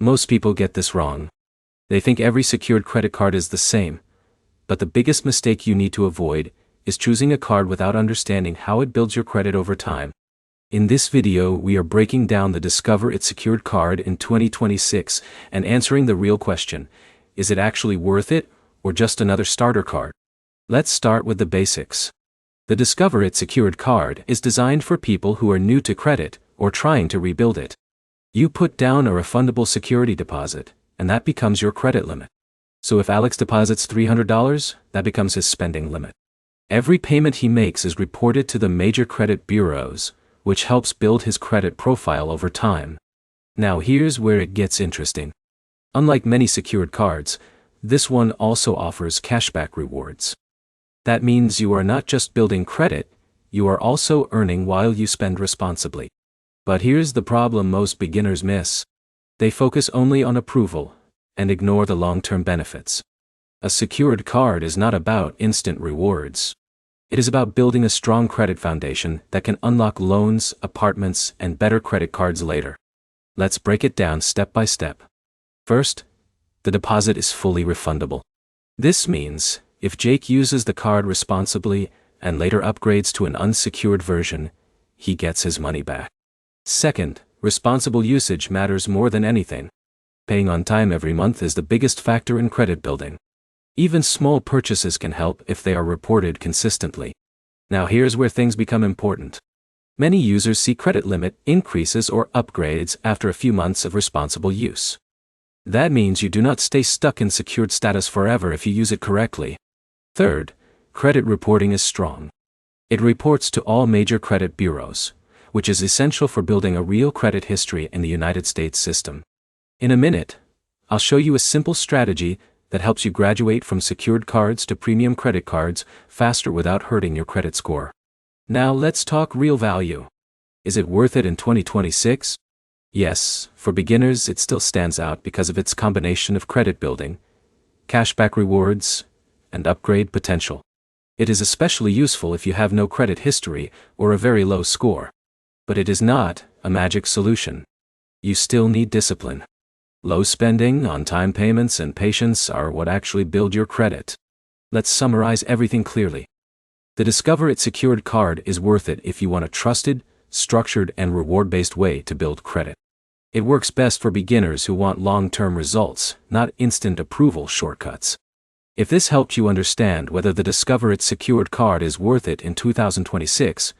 Most people get this wrong. They think every secured credit card is the same. But the biggest mistake you need to avoid is choosing a card without understanding how it builds your credit over time. In this video, we are breaking down the Discover It secured card in 2026 and answering the real question: is it actually worth it, or just another starter card? Let's start with the basics. The Discover It secured card is designed for people who are new to credit or trying to rebuild it. You put down a refundable security deposit, and that becomes your credit limit. So if Alex deposits $300, that becomes his spending limit. Every payment he makes is reported to the major credit bureaus, which helps build his credit profile over time. Now here's where it gets interesting. Unlike many secured cards, this one also offers cashback rewards. That means you are not just building credit, you are also earning while you spend responsibly. But here's the problem most beginners miss. They focus only on approval and ignore the long-term benefits. A secured card is not about instant rewards. It is about building a strong credit foundation that can unlock loans, apartments, and better credit cards later. Let's break it down step by step. First, the deposit is fully refundable. This means, if Jake uses the card responsibly and later upgrades to an unsecured version, he gets his money back. Second, responsible usage matters more than anything. Paying on time every month is the biggest factor in credit building. Even small purchases can help if they are reported consistently. Now here's where things become important. Many users see credit limit increases or upgrades after a few months of responsible use. That means you do not stay stuck in secured status forever if you use it correctly. Third, credit reporting is strong. It reports to all major credit bureaus, which is essential for building a real credit history in the United States system. In a minute, I'll show you a simple strategy that helps you graduate from secured cards to premium credit cards faster without hurting your credit score. Now let's talk real value. Is it worth it in 2026? Yes, for beginners it still stands out because of its combination of credit building, cashback rewards, and upgrade potential. It is especially useful if you have no credit history or a very low score. But it is not a magic solution. You still need discipline. Low spending, on-time payments, and patience are what actually build your credit. Let's summarize everything clearly. The Discover It secured card is worth it if you want a trusted, structured, and reward-based way to build credit. It works best for beginners who want long-term results, not instant approval shortcuts. If this helped you understand whether the Discover It secured card is worth it in 2026,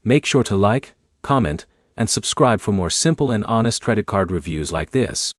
make sure to like, comment, and subscribe for more simple and honest credit card reviews like this.